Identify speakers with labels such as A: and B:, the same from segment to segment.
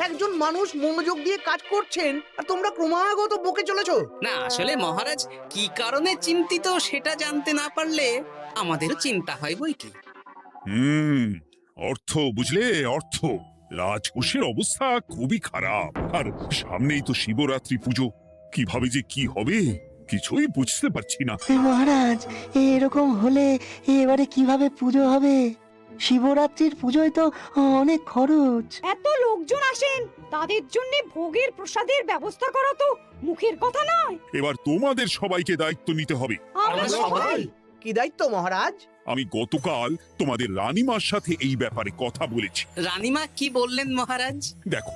A: একজন মানুষ মনোযোগ দিয়ে কাজ করছেন আর তোমরা ক্রমাগত বকে চলেছো।
B: না আসলে মহারাজ কি কারণে চিন্তিত সেটা জানতে না পারলে আমাদেরও চিন্তা হয় বই কি।
C: হুম অর্থ বুঝলে, অর্থ। রাজকোষের অবস্থা খুবই খারাপ, আর সামনেই তো শিবরাত্রি পুজো। কিভাবে যে কি হবে কিছুই বুঝতে পারছি না।
D: মহারাজ, এরকম হলে এবারে কিভাবে পুজো হবে? শিবরাত্রির পুজোয় তো অনেক খরচ।
E: এত লোকজন আসেন, তাদের জন্য ভোগের প্রসাদের ব্যবস্থা করা তো মুখের কথা নয়।
C: এবার তোমাদের সবাইকে দায়িত্ব নিতে হবে।
E: আমরা সবাই।
A: কি দায়িত্ব মহারাজ?
C: আমি গতকাল তোমাদের রানীমার সাথে এই ব্যাপারে কথা বলেছি।
B: রানীমা কি বললেন মহারাজ?
C: দেখো,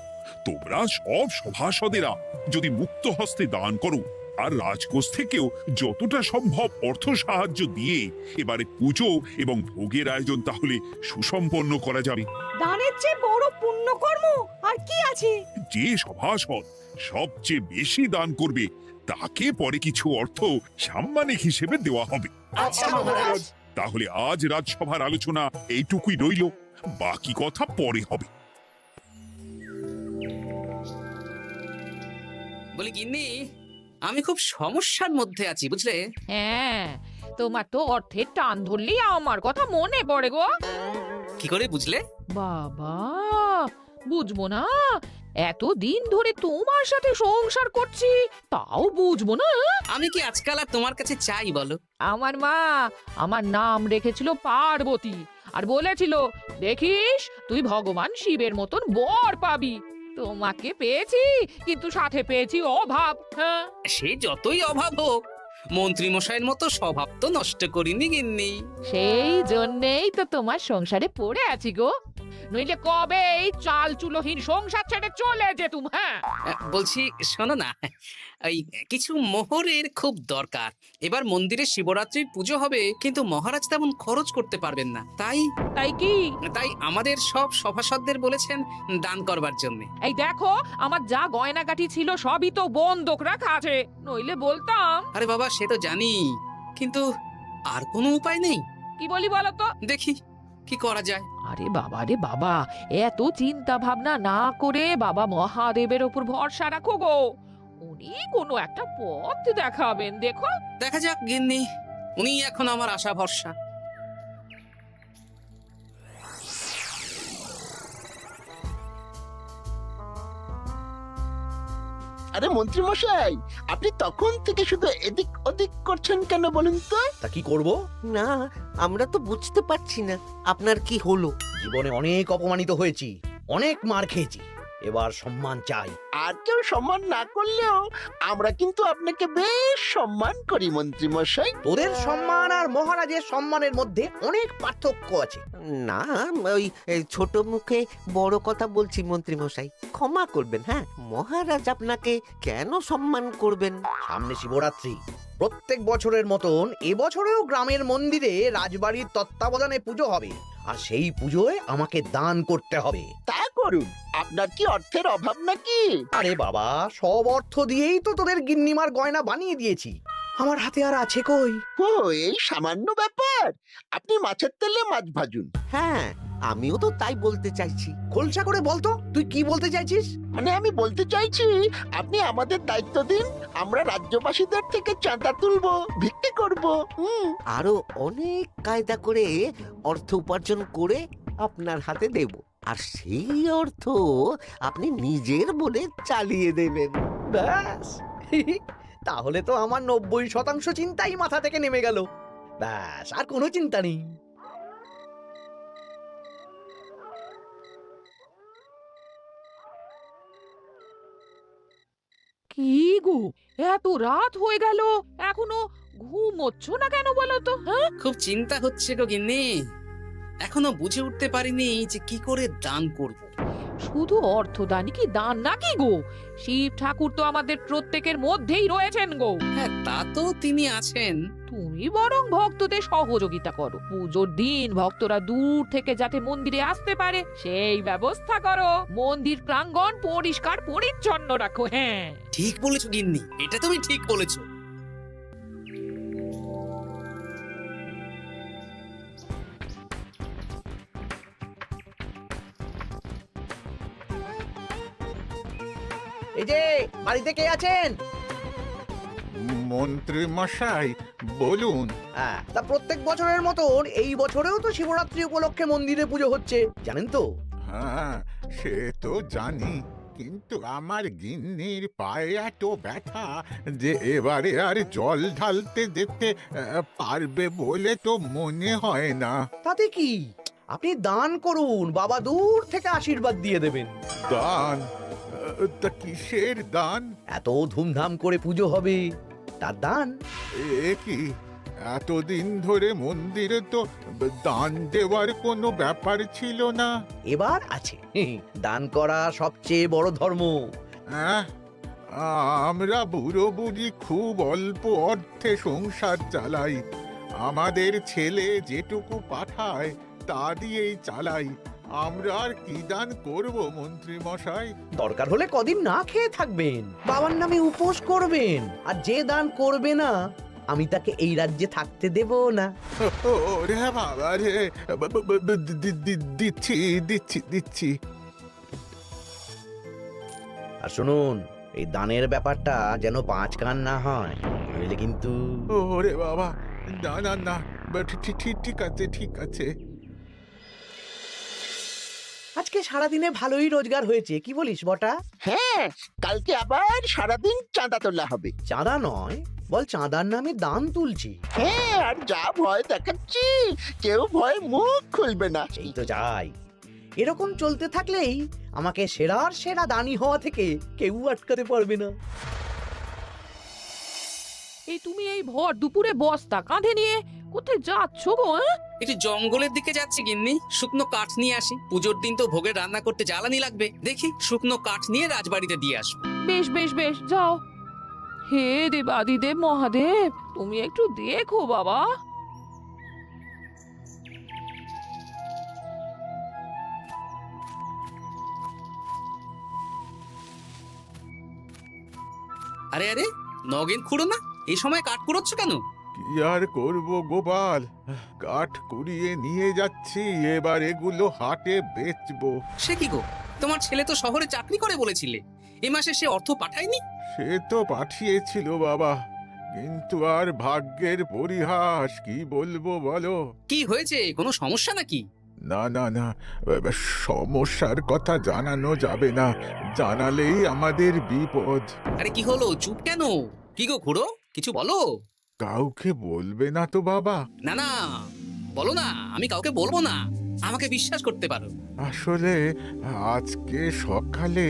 C: তোমরা সব সভাসদেরা যদি মুক্ত হস্তে দান করো আর রাজকোষ থেকেও যতটা সম্ভব অর্থ সাহায্য দিয়ে এবারে পুজো এবং ভোগের আয়োজন তাহলে সুসম্পন্ন করা যাবে।
E: দানের চেয়ে বড় পুণ্যকর্ম আর কি আছে?
C: যে সভাসদ সবচেয়ে বেশি দান করবে তাকে পরে কিছু অর্থ সাম্মানিক হিসেবে দেওয়া হবে।
E: আচ্ছা মহারাজ।
C: তাহলে আজ রাজসভার আলোচনা এইটুকুই রইল, বাকি কথা পরে হবে।
B: বলি গিন্নি, আমি খুব সমস্যার মধ্যে আছি বুঝলে।
F: হ্যাঁ, তোমার তো অর্থের টান ধরলেই আমার কথা মনে পড়ে গো।
B: কি করে বুঝলে?
F: বাবা, বুঝবো না? এতদিন ধরে তোমার সাথে সংসার করছি, তাও বুঝবো না?
B: আমি কি আজকাল আর তোমার কাছে চাই বলো?
F: আমার মা আমার নাম রেখেছিল পার্বতী, আর বলেছিল দেখিস তুই ভগবান শিবের মতন বর পাবি। তোমাকে পেয়েছি, কিন্তু সাথে পেয়েছি অভাব। হ্যাঁ,
B: সে যতই অভাব হোক, মন্ত্রী মশাইয়ের মতো স্বভাব তো নষ্ট করিনি গিন্নি।
F: সেই জন্যেই তো তোমার সংসারে পড়ে আছি গো, নইলে কবে এই চাল চুলোহীন সংসার ছেড়ে চলে যেতুম। হ্যাঁ,
B: বলছি শোনো না, এই কিছু মোহরের খুব দরকার। এবার মন্দিরে শিবরাত্রির পুজো হবে, কিন্তু মহারাজ তেমন খরচ করতে পারবেন না।
F: তাই কি?
B: তাই আমাদের সব সভাসদদের বলেছেন দান করবার জন্য।
F: এই দেখো, আমার যা গয়নাগাটি ছিল সবই তো বন্ধক রাখা আছে, নইলে বলতাম।
B: আরে বাবা, সে তো জানি, কিন্তু আর কোনো উপায় নেই।
F: কি বলি বলো তো?
B: দেখি কি করা যায়।
F: আরে বাবা রে বাবা, এত চিন্তা ভাবনা না করে বাবা মহাদেবের ওপর ভরসা রাখো গো, উনি কোনো একটা পথ দেখাবেন। দেখো,
B: দেখা যাক গিন্নি, উনি এখন আমার আশা ভরসা।
G: আরে মন্ত্রী মশাই, আপনি তখন থেকে শুধু এদিক ওদিক করছেন কেন বলুন তো?
A: তা কি করব?
H: না, আমরা তো বুঝতে পারছি না আপনার কি হলো।
A: জীবনে অনেক অপমানিত হয়েছি, অনেক মার খেয়েছি, এবার সম্মান চাই।
G: আর কেউ সম্মান না করলেও আমরা কিন্তু আপনাকে বেশ সম্মান করি মন্ত্রী মশাই।
A: তোদের সম্মান আর মহারাজের সম্মানের মধ্যে অনেক পার্থক্য আছে।
H: না, ওই ছোট মুখে বড় কথা বলছি মন্ত্রী মশাই, ক্ষমা করবেন। হ্যাঁ, মহারাজ আপনাকে কেন সম্মান করবেন?
A: সামনে শিবরাত্রি, প্রত্যেক বছরের মতন এবছরেও গ্রামের মন্দিরে রাজবাড়ির তত্ত্বাবধানে পুজো হবে, আর সেই পুজোয় আমাকে দান করতে হবে।
G: তা করুন, আপনার কি অর্থের অভাব নাকি?
A: আরে বাবা, সব অর্থ দিয়েই তো তোদের গিন্নিমার গয়না বানিয়ে দিয়েছি, আমার হাতে আর আছে কই?
G: ও, এই সামান্য ব্যাপার। আপনি মাছের তেলে মাছ ভাজুন।
H: হ্যাঁ, আমিও তো তাই বলতে চাইছি।
A: খোলসা করে বলতো তুই কি বলতে চাইছিস?
G: মানে আমি বলতে চাইছি, আপনি আমাদের দায়িত্ব দিন, আমরা রাজ্যবাসীদের থেকে চাঁদা তুলবো, ভিক্ষে করব।
H: আরো অনেক কায়দা করে অর্থ উপার্জন করে আপনার হাতে দেব, আর সেই অর্থ আপনি নিজের বলে চালিয়ে দেবেন।
A: ব্যাস, তাহলে তো আমার 90% চিন্তাই মাথা থেকে নেমে গেল। ব্যাস, আর কোনো চিন্তা নেই।
F: কি গো, এত রাত হয়ে গেল, এখনো ঘুমোচ্ছ না কেন বলো তো? হ্যাঁ,
B: খুব চিন্তা হচ্ছে গো গিন্নি, এখনো বুঝে উঠতে পারিনি যে কি করে দান করব।
F: শুধু অর্থদানই কি দান নাকি গো? শিব ঠাকুর তো আমাদের প্রত্যেকের মধ্যেই রয়েছেন গো।
B: হ্যাঁ, তা তো তিনি আছেন।
F: তুমি বরং ভক্তদের সহযোগিতা করো, পুজোর দিন ভক্তরা দূর থেকে যাতে মন্দিরে আসতে পারে সেই ব্যবস্থা করো, মন্দির প্রাঙ্গণ পরিষ্কার পরিচ্ছন্ন রাখো। হ্যাঁ,
B: ঠিক বলেছো গিন্নি, এটা তুমি ঠিক বলেছো।
A: এই যে বাড়িতে কে আছেন?
I: মন্ত্রী মশাই বলুন।
A: হ্যাঁ, তা প্রত্যেক বছরের মতন এই বছরেও তো শিবরাত্রি উপলক্ষে মন্দিরে পুজো হচ্ছে, জানেন তো?
I: হ্যাঁ, সে তো জানি, কিন্তু আমার গিন্নির পায়ে এত ব্যথা যে এবারে আর জল ঢালতে যেতে পারবে বলে তো মনে হয় না।
A: তাতে কি, আপনি দান করুন, বাবা দূর থেকে আশীর্বাদ দিয়ে দেবেন।
I: দান? তা কিসের দান?
A: এত ধুমধাম করে পুজো হবে, তার দান।
I: এ কি, এতদিন ধরে মন্দিরে তো দান দেওয়ার কোনো ব্যাপার ছিল না।
A: এবার আছে, দান করা সবচেয়ে বড় ধর্ম।
I: হ্যাঁ, আমরা বুড়ো বুড়ি খুব অল্প অর্থে সংসার চালাই। আমাদের ছেলে যেটুকু পাঠায় তা দিয়েই চালাই। আমরা আর কি দান করব মন্ত্রী মশাই?
A: দরকার হলে কদিন না খেয়ে থাকবেন, বাবার নামে উপোস করবেন, আর যে দান করবে না আমি তাকে এই রাজ্যে থাকতে দেব না।
I: ওরে বাবা রে, দিচ্ছি দিচ্ছি দিচ্ছি।
A: আর শুনুন, এই দানের ব্যাপারটা যেন 5 কান না হয়, নইলে কিন্তু।
I: ওরে বাবা, না না না, ঠিক আছে ঠিক আছে।
A: আজকে সারাদিনে ভালোই রোজগার হয়েছে, কি বলিস বটা?
G: হ্যাঁ, কালকে আবার সারাদিন চাঁদা তোলা হবে।
A: চাঁদা নয়, বল চাঁদার নামে দান তুলছি।
G: হ্যাঁ, আর যা ভয় দেখাচ্ছি, কেউ ভয় মুখ খুলবে না।
A: সেই তো চাই। এরকম চলতে থাকলেই আমাকে সেরার সেরা দানি হওয়া থেকে কেউ আটকাতে পারবে না।
F: এই তুমি এই ভর দুপুরে বস্তা কাঁধে নিয়ে কোথায় যাচ্ছ গো?
B: একটু জঙ্গলের দিকে যাচ্ছি গিন্নি, শুকনো কাঠ নিয়ে আসি। পুজোর দিন তো ভোগের রান্না করতে জ্বালানি লাগবে, দেখি শুকনো কাঠ নিয়ে রাজবাড়িতে দিয়ে আসবো।
F: বেশ বেশ বেশ, যাও। হে দেবাদিদেব মহাদেব, তুমি একটু দেখো বাবা।
B: আরে আরে, নগেন খুঁড়ো না, এই সময় কাঠ কুড়োচ্ছ কেন?
I: কি আর করব গোপাল, কাঠ কুড়িয়ে নিয়ে যাচ্ছি, এবার এগুলো হাটে বেচবো।
B: সে কি গো, তোমার ছেলে তো শহরে চাকরি করে বলেছিলে, এ মাসে সে অর্থ পাঠায়নি?
I: সে তো পাঠিয়েছিল বাবা, কিন্তু আর ভাগ্যের পরিহাস, কি বলবো বলো।
B: কি হয়েছে, কোনো সমস্যা নাকি?
I: না না না, সমস্যার কথা জানানো যাবে না, জানালেই আমাদের বিপদ।
B: আরে কি হলো, চুপ কেন? কি গো খুড়ো, কিছু বলো।
I: কাউকে বলবে না তো বাবা?
B: না না, বলো না, আমি কাউকে বলবো না, আমাকে বিশ্বাস করতে পারো।
I: আসলে আজকে সকালে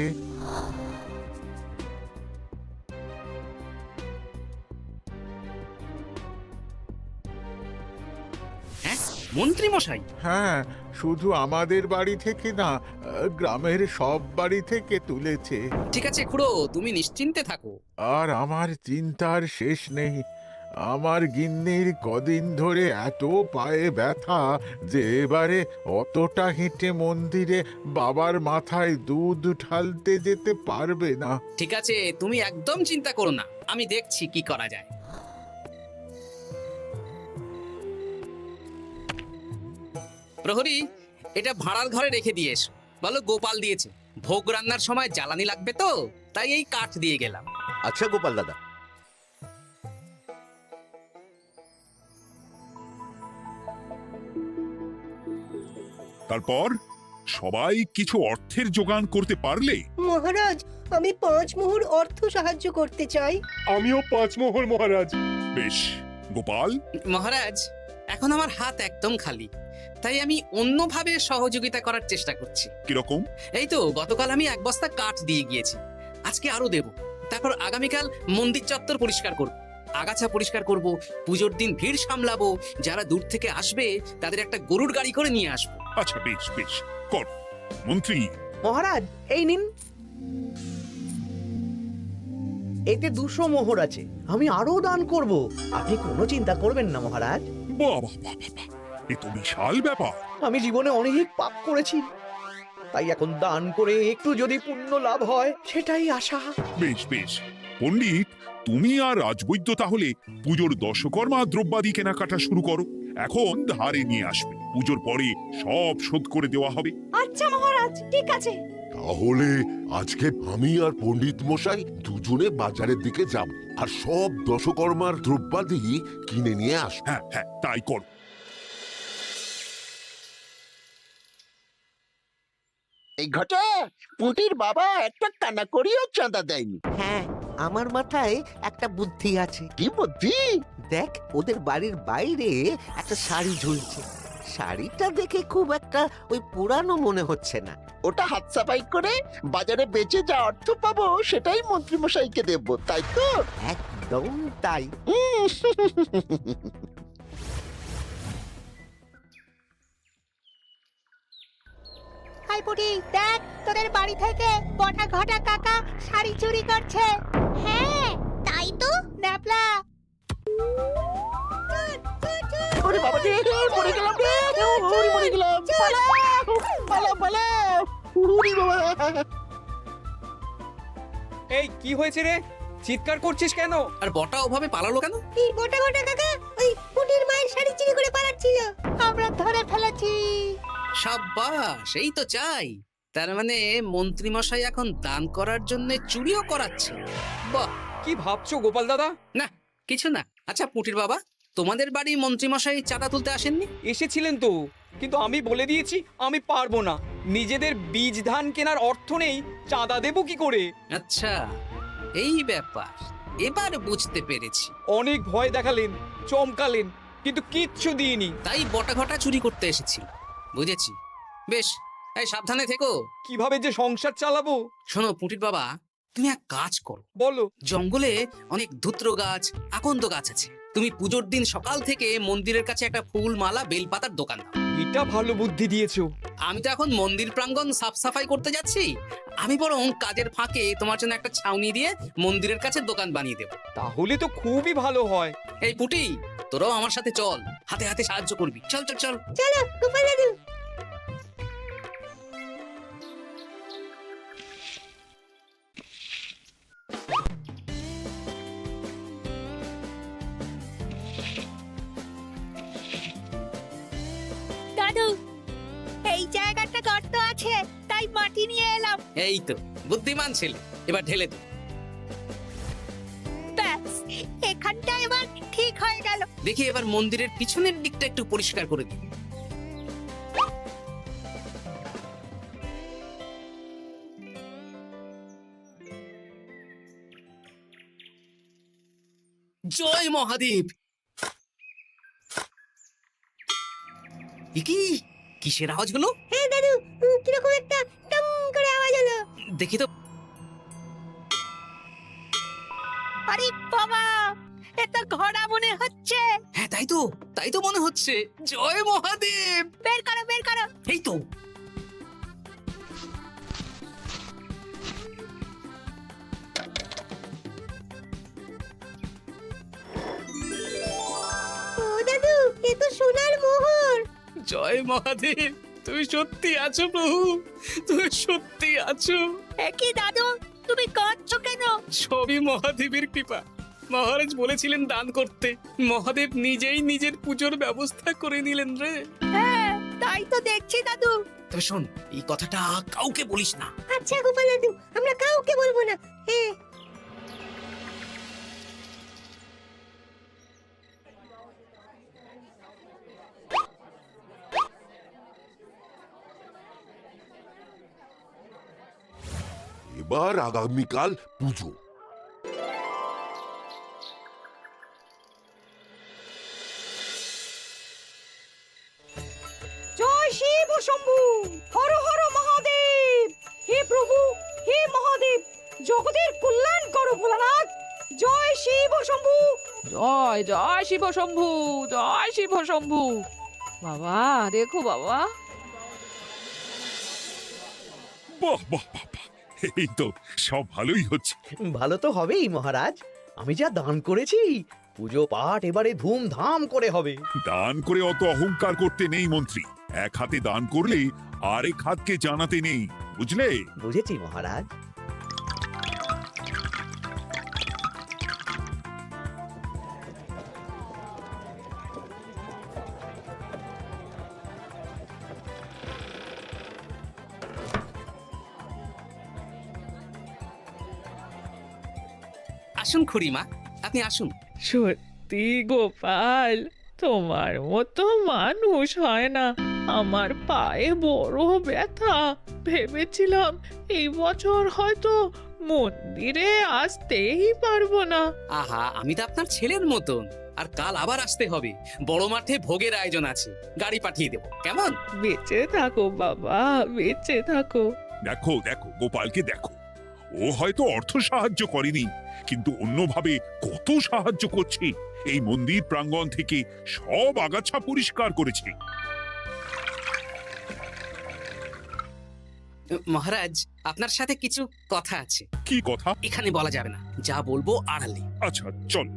B: হ্যাঁ, মন্ত্রী মশাই?
I: হ্যাঁ, শুধু আমাদের বাড়ি থেকে না, গ্রামের সব বাড়ি থেকে তুলেছে।
B: ঠিক আছে খুড়ো, তুমি নিশ্চিন্তে থাকো।
I: আর আমার চিন্তার শেষ নেই। আমার গিন্নির কদিন ধরে এত পায়ে ব্যথা যে এবারে অতটা হেঁটে মন্দিরে বাবার মাথায় দুধ ঢালতে যেতে পারবে না।
B: ঠিক আছে, তুমি একদম চিন্তা করো না, আমি দেখছি কি করা যায়। প্রহরী, এটা ভাড়ার ঘরে রেখে দিয়ে এসো। বলো গোপাল দিয়েছে, ভোগ রান্নার সময় জ্বালানি লাগবে তো, তাই এই কাঠ দিয়ে গেলাম।
H: আচ্ছা গোপাল দাদা।
C: তারপর সবাই কিছু অর্থের জোগান করতে পারলে?
J: মহারাজ, আমি 5 মোহর অর্থ সাহায্য করতে চাই।
K: আমিও 5 মোহর মহারাজ।
C: বেশ গোপাল।
B: মহারাজ, এখন আমার হাত একদম খালি, তাই আমি অন্যভাবে সহযোগিতা করার চেষ্টা করছি।
C: কিরকম?
B: এই তো গতকাল আমি 1 বস্তা কাঠ দিয়ে গিয়েছি, আজকে আরো দেব। তারপর আগামীকাল মন্দির চত্বর পরিষ্কার করব, আগাছা পরিষ্কার করব, পুজোর দিন ভিড় সামলাবো, যারা দূর থেকে আসবে তাদের একটা গরুর গাড়ি করে নিয়ে আসবো।
C: আচ্ছা বেশ বেশ, কর। মন্ত্রী?
A: মহারাজ, এই নিন, এতে 200 মোহর আছে, আমি আরো দান করব, আপনি কোনো চিন্তা করবেন না মহারাজ।
C: বাহ বাহ বাহ বাহ, এ তো বিশাল ব্যাপার।
A: আমি জীবনে অনেক পাপ করেছি, তাই এখন দান করে একটু যদি পুণ্য লাভ হয় সেটাই আশা।
C: বেশ বেশ, পণ্ডিত তুমি আর রাজবৈদ্য তাহলে পুজোর দশকর্মা দ্রব্যাদি কেনাকাটা শুরু করো। এখন ধারে নিয়ে আসবে, পুজোর পরে সব শোধ করে দেওয়া হবে।
E: আচ্ছা মহারাজ, ঠিক আছে।
L: তাহলে আজকে আমি আর পণ্ডিত মশাই দুজনে বাজারের দিকে যাব আর সব দশকর্মার দ্রব্যাদি কিনে নিয়ে আসবো।
C: হ্যাঁ হ্যাঁ, তাই কর।
G: এই ঘটা পুঁটির বাবা একটা কানা করিও চাঁদা দেয়নি।
H: হ্যাঁ, আমার মাথায় একটা বুদ্ধি আছে।
G: কি বুদ্ধি?
H: দেখ, ওদের বাড়ির বাইরে একটা শাড়ি ঝুলছে। শাড়িটা দেখে খুব একটা ওই পুরানো মনে হচ্ছে না।
G: ওটা হাত সাফাই করে বাজারে বেচে যা অর্থ পাবো সেটাই মন্ত্রী মশাইকে দেব, তাই তো?
H: একদম তাই।
E: হাই পুটি, দেখ তোদের বাড়ি থেকে বটা ঘটা কাকা শাড়ি চুরি করছে। হ্যাঁ তাই তো। ন্যাপলা
G: ওরে বাবা রে, মরে গেলাম রে, ওরে মরে গেলাম। পালাও, পালাও, পালাও। ওরে বাবা।
B: এই কি হয়েছে রে? চিৎকার করছিস কেন? আর বটা ওভাবে পালালো কেন?
J: এই গোটা গোটা কাকা ওই পুটির মায়ের শাড়ি চুরি করে পালাচ্ছিল, আমরা ধরে ফেলেছি।
B: সাব্বাস, এই তো চাই। তার মানে মন্ত্রী মশাই এখন দান করার জন্য চুরিও করাচ্ছে। বাহ,
M: কি ভাবছো গোপাল দাদা?
B: না কিছু না। আচ্ছা পুটির বাবা, তোমাদের বাড়ি মন্ত্রী মশাই চাঁদা তুলতে আসেননি?
M: এসেছিলেন তো, কিন্তু আমি বলে দিয়েছি আমি পারবো না। নিজেদের বীজ ধান কেনার অর্থ নেই, চাঁদা দেবো কি করে?
B: আচ্ছা, এই ব্যাপার, এবার বুঝতে পেরেছি।
M: অনেক ভয় দেখালেন, চমকালেন, কিন্তু কিচ্ছু দিইনি।
B: তাই বটা ঘটা চুরি করতে এসেছি। বুঝেছি। বেশ, এই সাবধানে থেকো।
M: কিভাবে যে সংসার চালাবো?
B: শোনো পুটির বাবা, তুমি এক কাজ করো।
M: বলো।
B: জঙ্গলে অনেক ধুত্র গাছ, আকন্দ গাছ আছে। তুমি পুজোর দিন সকাল থেকে মন্দিরের কাছে একটা ফুল মালা বেলপাতার দোকান দাও।
M: এটা ভালো বুদ্ধি দিয়েছো।
B: আমি তো এখন মন্দির প্রাঙ্গণ সাফ সাফাই করতে যাচ্ছি। আমি বরং কাজের ফাঁকে তোমার জন্য একটা ছাউনি দিয়ে মন্দিরের কাছে দোকান বানিয়ে দেবো।
M: তাহলে তো খুবই ভালো হয়।
B: এই পুটি, তোরাও আমার সাথে চল, হাতে হাতে সাহায্য করবি। চল চল চল।
J: চলো গোপাল দাদু।
E: দাদু, এই জায়গাটা গর্ত আছে, তাই মাটি নিয়ে এলাম।
B: এই তো বুদ্ধিমান ছেলে, এবার ঢেলে দে।
E: ব্যাস, এখানটা এবার ঠিক হয়ে গেল।
B: দেখি এবার মন্দিরের পিছনের দিকটা একটু পরিষ্কার করে দিই। জয় মহাদেব। কি কিসের আওয়াজ হলো?
J: হ্যাঁ দাদু, কিরকম একটা টং করে আওয়াজ হলো।
B: দেখি তো।
E: আরে বাবা, এটা ঘোড়া মনে হচ্ছে।
B: হ্যাঁ তাই তো মনে হচ্ছে। জয় মহাদেব।
E: বের করো, বের করো।
B: এই তো।
J: ও দাদু, এ তো সোনার মোহর।
B: জয় মহাদেব, তুমি সত্যি আছো প্রভু, তুমি সত্যি আছো।
E: একই দাদু, তুমি কাঁদছো কেন?
B: সবই মহাদেবের কৃপা। মহারাজ বলেছিলেন দান করতে, মহাদেব নিজেই নিজের পুজোর ব্যবস্থা করে নিলেন রে।
E: হ্যাঁ, তাই তো দেখছি দাদু।
B: তবে শোন, এই কথাটা কাউকে বলিস না।
J: আচ্ছা গোপাল দাদু, আমরা কাউকে বলবো না। হ্যাঁ।
L: এবার আগামীকাল পুজো।
E: জয় শিব শম্ভু, হর হর মহাদেব। হে প্রভু, হে মহাদেব, জগতের কল্যাণ করো ভোলানাথ। জয় শিব শম্ভু।
F: জয় জয় শিব শম্ভু, জয় শিব শম্ভু। বাবা দেখো বাবা।
C: বাহ বাহ বাহ বাহ, এই তো সব ভালোই হচ্ছে।
A: ভালো তো হবেই মহারাজ, আমি যা দান করেছি, পুজো পাঠ এবারে ধুমধাম করে হবে।
C: দান করে অত অহংকার করতে নেই মন্ত্রী। এক হাতে দান করলে আরেক হাতকে জানাতে নেই, বুঝলে?
A: বুঝেছি মহারাজ।
B: আসুন খুড়িমা, আপনি আসুন।
F: সত্যি গোপাল, তোমার মতো মানুষ হয় না। আমার পায়ে বড় ব্যথা, ভেবেছিলাম এই বছর হয়তো মন্দিরে আসতেই পারবো না।
B: আহা, আমি তো আপনার ছেলের মতন। আর কাল আবার আসতে হবে, বড় মাঠে ভোগের আয়োজন আছে, গাড়ি পাঠিয়ে দেবো, কেমন?
F: বেঁচে থাকো বাবা, বেঁচে থাকো।
C: দেখো দেখো গোপালকে দেখো, ও হয়তো অর্থ সাহায্য করেনি, কিন্তু অন্যভাবে কত সাহায্য করছে। এই মন্দির প্রাঙ্গণ থেকে সব আগাছা পরিষ্কার করেছে।
B: মহারাজ, আপনার সাথে কিছু কথা আছে।
C: কি কথা?
B: এখানে বলা যাবে না, যা বলবো আড়ালে।
C: আচ্ছা চল।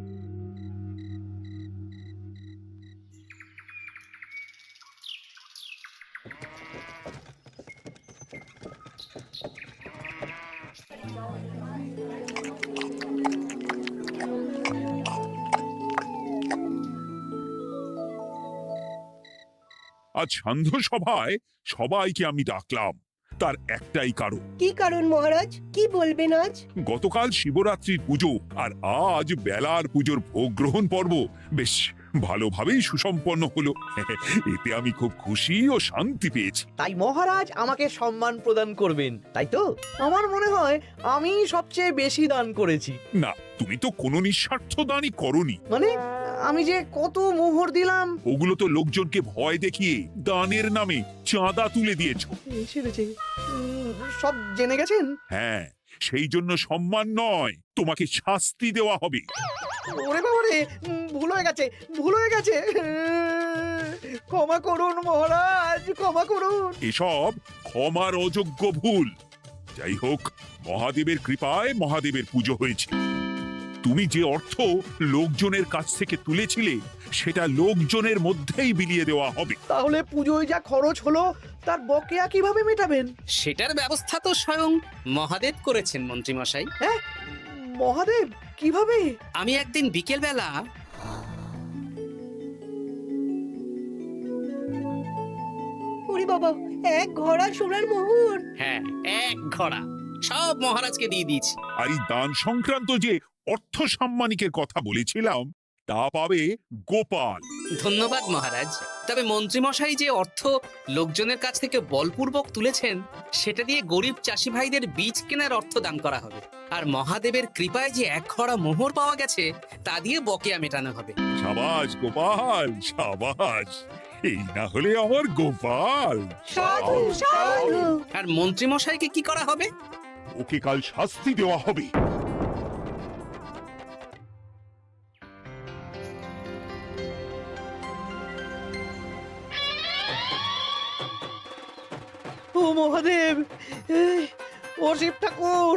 C: আজ সান্ধ্য সভায় সবাইকে আমি ডাকলাম, তার একটাই কারণ।
J: কি কারণ মহারাজ? কি বলবেন আজ?
C: গতকাল শিবরাত্রির পুজো আর আজ বেলার পুজোর ভোগ গ্রহণ পর্ব বেশ ভালোভাবেই সুসম্পন্ন হলো। এতে আমি খুব খুশি ও শান্তি পেয়েছি।
A: তাই মহারাজ আমাকে সম্মান প্রদান করবেন, তাই তো? আমার মনে হয় আমি সবচেয়ে বেশি দান করেছি।
C: না, তুমি তো কোনো নিঃস্বার্থ দানই করনি।
A: মানে আমি যে কত মোহর দিলাম।
C: ওগুলো তো লোকজনকে ভয় দেখিয়ে দানের নামে চাঁদা তুলে দিয়েছো।
A: সেরেছে, সব জেনে গেছেন।
C: হ্যাঁ, সেই জন্য সম্মান নয়, তোমাকে শাস্তি দেওয়া হবে।
A: ওরে বাবা রে, ভুল হয়ে গেছে, ভুল হয়ে গেছে। ক্ষমা করুন মহারাজ, ক্ষমা করুন।
C: এসব ক্ষমার অযোগ্য ভুল। যাই হোক, মহাদেবের কৃপায় মহাদেবের পুজো হয়েছে। তুমি যে অর্থ লোকজনের কাছ থেকে তুলেছিলে সেটা লোকজনের মধ্যেই বিলিয়ে দেওয়া হবে।
A: তাহলে পুজোয় যা খরচ হলো তার বকেয়া কিভাবে মেটাবেন?
B: সেটার ব্যবস্থা তো স্বয়ং মহাদেব করেছেন মন্ত্রী মশাই।
A: হ্যাঁ, মহাদেব কিভাবে?
B: আমি একদিন বিকেল বেলা
J: ওরে বাবা, এক ঘোড়া সোনার মোহর!
B: হ্যাঁ, এক ঘোড়া সব মহারাজকে দিয়ে দিয়েছি।
C: আর এই দান সংক্রান্ত যে অর্থ সাম্মানিকের কথা বলেছিলাম তা পাবে গোপাল।
B: ধন্যবাদ মহারাজ। তবে মন্ত্রী মশাই যে অর্থ লোকজনের কাছ থেকে বলপূর্বক তুলেছেন সেটা দিয়ে গরিব চাষি ভাইদের বীজ কেনার অর্থ দান করা হবে। আর মহাদেবের কৃপায় যে এক খড়া মোহর পাওয়া গেছে তা দিয়ে বকেয়া মেটানো হবে।
C: সাবাস গোপাল, সাবাস। এই না হলে আমার গোপাল।
J: সাধু সাধু!
B: আর মন্ত্রী মশাইকে কি করা হবে?
C: ওকে কাল শাস্তি দেওয়া হবে।
A: ও মহাদেব, ও শিব ঠাকুর,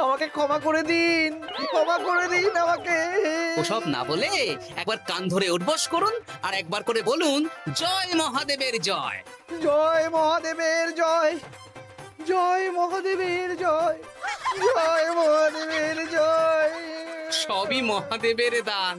A: আমাকে ক্ষমা করে দিন, ক্ষমা করে দিন আমাকে।
B: ওসব না বলে একবার কান ধরে উঠবস করুন আর একবার করে বলুন, জয় মহাদেবের জয়।
A: জয় মহাদেবের জয়, জয় মহাদেবের জয়, জয় মহাদেবের জয়।
B: সবই মহাদেবের দান।